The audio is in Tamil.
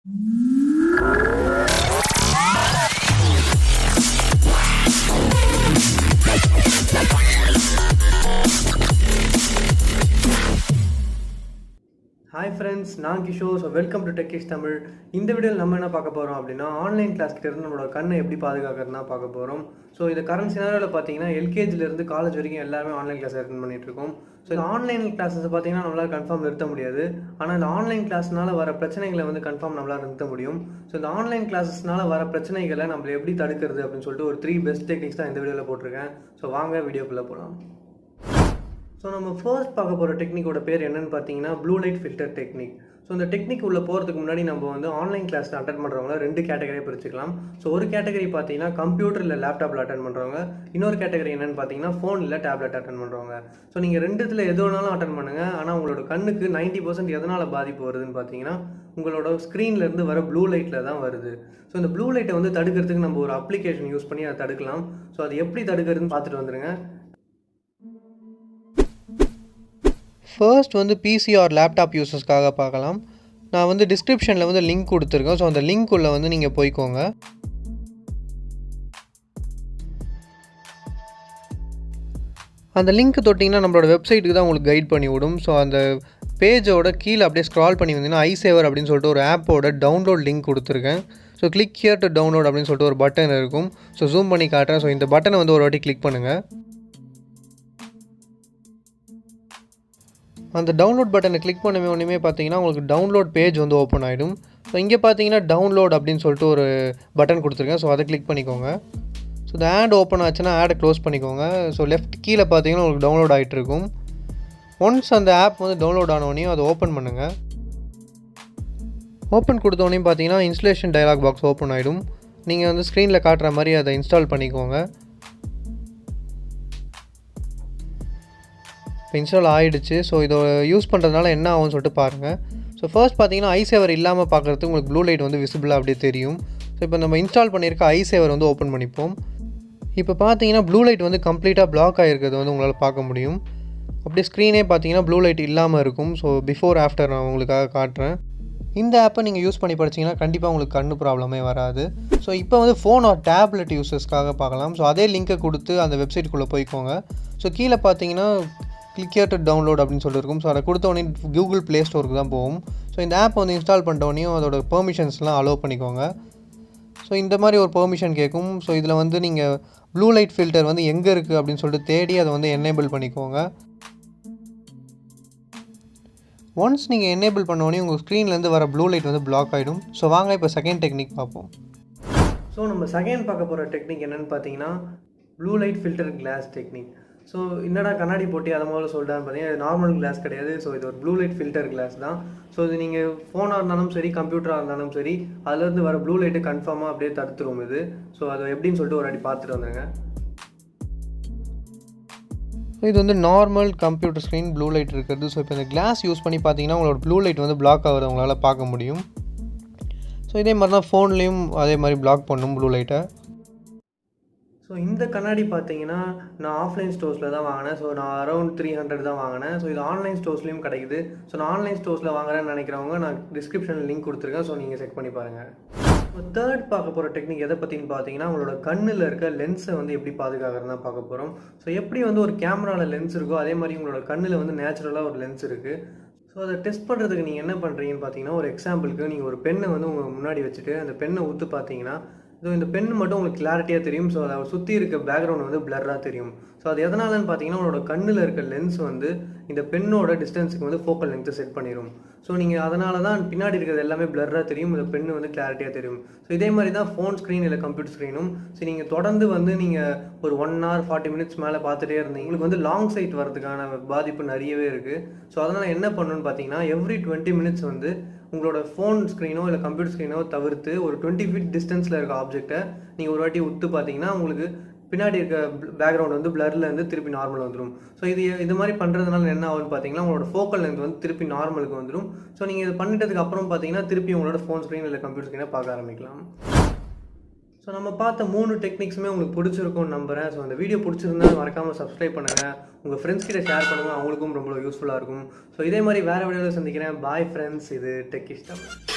Hi friends, நான் Kishore. So welcome to Techish Tamil. இந்த வீடியோவில் நம்ம என்ன பார்க்க போகிறோம் அப்படின்னா, ஆன்லைன் கிளாஸ் கிட்ட இருந்து நம்மளோட கண்ணை எப்படி பாதுகாக்கிறதுனா பார்க்க போகிறோம். ஸோ இது கரண்ட் சினாரியோவில் பார்த்தீங்கன்னா எல்கேஜிலேருந்து காலேஜ் வரைக்கும் எல்லாருமே ஆன்லைன் கிளாஸ் அட்டென்ட் பண்ணிட்டு இருக்கோம். ஸோ இந்த ஆன்லைன் கிளாஸஸ் பார்த்தீங்கன்னா நம்மளால் கன்ஃபார்ம் நிறுத்த முடியாது. ஆனால் இந்த ஆன்லைன் கிளாஸ்னால வர பிரச்சனைகளை வந்து கன்ஃபார்ம் நம்மளால் நிறுத்த முடியும். ஸோ இந்த ஆன்லைன் கிளாஸஸ்னால வர பிரச்சனைகளை நம்மளை எப்படி தடுக்கிறது அப்படின்னு சொல்லிட்டு ஒரு 3 பெஸ்ட் டெக்னிக்ஸ் தான் இந்த வீடியோவில் போட்டிருக்கேன். ஸோ வாங்க வீடியோக்குள்ளே போகலாம். ஸோ நம்ம ஃபர்ஸ்ட் பார்க்க போகிற டெக்னிக்கோட பேர் என்னென்னு பார்த்தீங்கன்னா BlueLight ஃபில்டர் டெக்னிக். ஸோ இந்த டெக்னிக் உள்ளே போகிறதுக்கு முன்னாடி நம்ம வந்து ஆன்லைன் கிளாஸில் அட்டென்ட் பண்ணுறவங்க 2 கேட்டகரியாக பிரிச்சுக்கலாம். ஸோ ஒரு கேட்டகரி பார்த்தீங்கன்னா கம்ப்யூட்டர் இல்லை லேப்டாப்பில் அட்டென்ட் பண்ணுறவங்க, இன்னொரு கேட்டகரி என்னென்னு பார்த்தீங்கன்னா ஃபோன் இல்லை டேப்லெட் அட்டென்ட் பண்ணுறவங்க. ஸோ நீங்கள் ரெண்டுத்தில் எது வேணாலும் அட்டென்ட் பண்ணுங்கள். ஆனால் உங்களோட கண்ணுக்கு 90% எதனால் பாதிப்பு வருதுன்னு பார்த்தீங்கன்னா உங்களோட ஸ்க்ரீன்லேருந்து வர ப்ளூ லைட்டில் தான் வருது. ஸோ இந்த ப்ளூ லைட்டை வந்து தடுக்கிறதுக்கு நம்ம ஒரு அப்ளிகேஷன் யூஸ் பண்ணி அதை தடுக்கலாம். ஸோ அது எப்படி தடுக்கிறதுன்னு பார்த்துட்டு வந்துடுங்க. ஃபர்ஸ்ட் வந்து பிசி ஆர் லேப்டாப் யூஸர்ஸ்க்காக பார்க்கலாம். நான் வந்து டிஸ்கிரிப்ஷனில் வந்து லிங்க் கொடுத்துருக்கேன். ஸோ அந்த லிங்க் உள்ள வந்து நீங்கள் போய்க்கோங்க. அந்த லிங்க் தொட்டிங்கன்னா நம்மளோட வெப்சைட்டுக்கு தான் உங்களுக்கு கைட் பண்ணி விடும். ஸோ அந்த பேஜோட கீழே அப்படியே ஸ்க்ரால் பண்ணி வந்தீங்கன்னா ஐசேவர் அப்படின்னு சொல்லிட்டு ஒரு ஆப்போட டவுன்லோட் லிங்க் கொடுத்துருக்கேன். So click here to download அப்படின்னு சொல்லிட்டு ஒரு பட்டன் இருக்கும். ஸோ ஜூம் பண்ணி காட்டுறேன். ஸோ இந்த பட்டனை வந்து ஒரு வாட்டி கிளிக் பண்ணுங்கள். அந்த டவுன்லோட் பட்டனை கிளிக் பண்ணவே ஒன்றுமே பார்த்தீங்கன்னா உங்களுக்கு டவுன்லோட் பேஜ் வந்து ஓப்பன் ஆகிடும். ஸோ இங்கே பார்த்தீங்கன்னா டவுன்லோட் அப்படின்னு சொல்லிட்டு ஒரு பட்டன் கொடுத்துருக்கேன். ஸோ அதை கிளிக் பண்ணிக்கோங்க. ஸோ இந்த ஆட் ஓப்பன் ஆச்சுன்னா ஆடை க்ளோஸ் பண்ணிக்கோங்க. ஸோ லெஃப்ட் கீழே பார்த்தீங்கன்னா உங்களுக்கு டவுன்லோட் ஆகிட்டு இருக்கும். ஒன்ஸ் அந்த ஆப் வந்து டவுன்லோட் ஆனோடனையும் அதை ஓப்பன் பண்ணுங்கள். ஓப்பன் கொடுத்தோடனையும் பார்த்தீங்கன்னா இன்ஸ்டலேஷன் டயலாக் பாக்ஸ் ஓப்பன் ஆகிடும். நீங்கள் வந்து ஸ்க்ரீனில் காட்டுற மாதிரி அதை இன்ஸ்டால் பண்ணிக்கோங்க. இன்ஸ்டால் ஆகிடுச்சு. ஸோ இதை யூஸ் பண்ணுறதுனால என்ன ஆகும்னு சொல்லிட்டு பாருங்கள். ஸோ ஃபர்ஸ்ட் பார்த்தீங்கன்னா ஐசேவர் இல்லாமல் பார்க்குறதுக்கு உங்களுக்கு ப்ளூ லைட் வந்து விசிபிளாக அப்படியே தெரியும். ஸோ இப்போ நம்ம இன்ஸ்டால் பண்ணியிருக்க ஐசேவர் வந்து ஓப்பன் பண்ணிப்போம். இப்போ பார்த்தீங்கன்னா ப்ளூ லைட் வந்து கம்ப்ளீட்டாக பிளாக் ஆகிருக்கிறது வந்து உங்களால் பார்க்க முடியும். அப்படியே ஸ்க்ரீனே பார்த்தீங்கன்னா ப்ளூ லைட் இல்லாமல் இருக்கும். ஸோ பிஃபோர் ஆஃப்டர் நான் உங்களுக்காக காட்டுறேன். இந்த ஆப்பை நீங்கள் யூஸ் பண்ணி படிச்சிங்கன்னா கண்டிப்பாக உங்களுக்கு கண்ணு ப்ராப்ளமே வராது. ஸோ இப்போ வந்து ஃபோன் ஆர் டேப்லெட் யூஸர்ஸ்க்காக பார்க்கலாம். ஸோ அதே லிங்க்கை கொடுத்து அந்த வெப்சைட்டுக்குள்ளே போய்க்கோங்க. ஸோ கீழே பார்த்தீங்கன்னா கிளிக் ஹியர் டு டவுன்லோட் அப்படின்னு சொல்லியிருக்கும். ஸோ அதை கொடுத்தோடனே கூகுள் ப்ளே ஸ்டோருக்கு தான் போகும். ஸோ இந்த ஆப் வந்து இன்ஸ்டால் பண்ணிட்டோடனையும் அதோட பெர்மிஷன்ஸ்லாம் அலோவ் பண்ணிக்கோங்க. ஸோ இந்த மாதிரி ஒரு பெர்மிஷன் கேட்கும். ஸோ இதில் வந்து நீங்கள் ப்ளூ லைட் ஃபில்டர் வந்து எங்கே இருக்குது அப்படின்னு சொல்லிட்டு தேடி அதை வந்து எனேபிள் பண்ணிக்கோங்க. ஒன்ஸ் நீங்கள் எனேபிள் பண்ணோடனே உங்கள் ஸ்க்ரீன்லேருந்து வர ப்ளூ லைட் வந்து பிளாக் ஆகிடும். ஸோ வாங்க இப்போ செகண்ட் டெக்னிக் பார்ப்போம். ஸோ நம்ம செகண்ட் பார்க்க போகிற டெக்னிக் என்னென்னு பார்த்தீங்கன்னா blue light filter class technique. So என்னடா கண்ணாடி போட்டி அதை முதல்ல சொல்லிட்டான்னு பார்த்தீங்கன்னா இது நார்மல் கிளாஸ் கிடையாது. ஸோ இது ஒரு ப்ளூ லைட் ஃபில்டர் கிளாஸ் தான். ஸோ இது நீங்கள் ஃபோனாக இருந்தாலும் சரி கம்ப்யூட்டராக இருந்தாலும் சரி அதுலேருந்து வர ப்ளூ லைட்டு கன்ஃபார்மாக அப்படியே தடுத்துரும் இது. ஸோ அது எப்படின்னு சொல்லிட்டு ஒரு அடி பார்த்துட்டு வந்துடுங்க. இது வந்து normal computer screen blue light இருக்கிறது. ஸோ இப்போ இந்த கிளாஸ் யூஸ் பண்ணி பார்த்தீங்கன்னா உங்களோட ப்ளூ லைட் வந்து பிளாக் ஆகுது உங்களால் பார்க்க முடியும். ஸோ இதே மாதிரி தான் ஃபோன்லேயும் அதே மாதிரி பிளாக் பண்ணும் ப்ளூ லைட்டை. ஸோ இந்த கண்ணாடி பார்த்தீங்கன்னா நான் ஆஃப்லைன் ஸ்டோர்ஸில் தான் வாங்கினேன். ஸோ நான் அரௌண்ட் 300 தான் வாங்கினேன். ஸோ இது ஆன்லைன் ஸ்டோர்ஸ்லேயும் கிடைக்குது. ஸோ நான் ஆன்லைன் ஸ்டோர்ஸில் வாங்குறேன்னு நினைக்கிறவங்க நான் டிஸ்கிரிப்ஷனில் லிங்க் கொடுத்துருக்கேன். ஸோ நீங்கள் செக் பண்ணி பாருங்கள். ஸோ தேர்ட் பார்க்க போகிற டெக்னிக் எதை பற்றின்னு பார்த்தீங்கன்னா உங்களோட கண்ணில் இருக்க லென்ஸை வந்து எப்படி பாதுகாக்கிறதுனா பார்க்க போகிறோம். ஸோ எப்படி வந்து ஒரு கேமராவில் லென்ஸ் இருக்கோ அதே மாதிரி உங்களோட கண்ணில் வந்து நேச்சுரலாக ஒரு லென்ஸ் இருக்குது. ஸோ அதை டெஸ்ட் பண்ணுறதுக்கு நீங்கள் என்ன பண்ணுறீங்கன்னு பார்த்தீங்கன்னா ஒரு எக்ஸாம்பிளுக்கு நீங்கள் ஒரு பெண்ணை வந்து உங்கள் முன்னாடி வச்சுட்டு அந்த பெண்ணை ஊற்று பார்த்தீங்கன்னா இந்த பென் மட்டும் உங்களுக்கு கிளாரிட்டியாக தெரியும். ஸோ அதை சுற்றி இருக்க பேக்ரவுண்ட் வந்து பிளர்ராக தெரியும். ஸோ அது எதனாலன்னு பார்த்தீங்கன்னா உங்களோட கண்ணில் இருக்க லென்ஸ் வந்து இந்த பெண்ணோட டிஸ்டன்ஸுக்கு வந்து ஃபோக்கல் லென்த்தை செட் பண்ணிடும். ஸோ நீங்கள் அதனால தான் பின்னாடி இருக்கிறது எல்லாமே பிளர்ராக தெரியும், இந்த பெண்ணு வந்து கிளாரிட்டியாக தெரியும். ஸோ இதே மாதிரி தான் ஃபோன் ஸ்க்ரீன் இல்லை கம்ப்யூட்டர் ஸ்க்ரீனும். ஸோ நீங்கள் தொடர்ந்து வந்து நீங்கள் ஒரு 1 hour 40 minutes மேலே பார்த்துட்டே இருந்தீங்க உங்களுக்கு வந்து லாங் சைட் வரதுக்கான பாதிப்பு நிறையவே இருக்குது. ஸோ அதனால் என்ன பண்ணணும்னு பார்த்தீங்கன்னா எவ்ரி 20 minutes வந்து உங்களோட ஃபோன் ஸ்க்ரீனோ இல்லை கம்ப்யூட்டர் ஸ்க்ரீனோ தவிர்த்து ஒரு 20 feet டிஸ்டன்ஸில் இருக்க ஆப்ஜெக்டை நீங்கள் ஒரு வாட்டி உத்து பார்த்தீங்கன்னா உங்களுக்கு பின்னாடி இருக்க பேக்ரவுண்ட் வந்து பிளர்லேருந்து திருப்பி நார்மல் வந்துடும். ஸோ இது மாதிரி பண்ணுறதுனால என்ன ஆகும்னு பார்த்தீங்கன்னா உங்களோட ஃபோக்கல் லென்த் வந்து திருப்பி நார்மலுக்கு வந்துடும். ஸோ நீங்கள் இது பண்ணிட்டதுக்கு அப்புறம் பார்த்தீங்கன்னா திருப்பி உங்களோட ஃபோன் ஸ்க்ரீன் இல்லை கம்ப்யூட்டர் ஸ்க்ரீனை பார்க்க ஆரம்பிக்கலாம். ஸோ நம்ம பார்த்த 3 டெக்னிக்ஸுமே உங்களுக்கு பிடிச்சிருக்கும்னு நம்புகிறேன். ஸோ அந்த வீடியோ பிடிச்சிருந்தா மறக்காமல் சப்ஸ்கிரைப் பண்ணுங்கள், உங்கள் ஃப்ரெண்ட்ஸ் கிட்ட ஷேர் பண்ணுங்கள், அவங்களுக்கும் ரொம்ப யூஸ்ஃபுல்லாக இருக்கும். ஸோ இதே மாதிரி வேறு வீடியோவில் சந்திக்கிறேன். பாய் ஃப்ரெண்ட்ஸ், இது டெக்கிஷ் தமிழ்.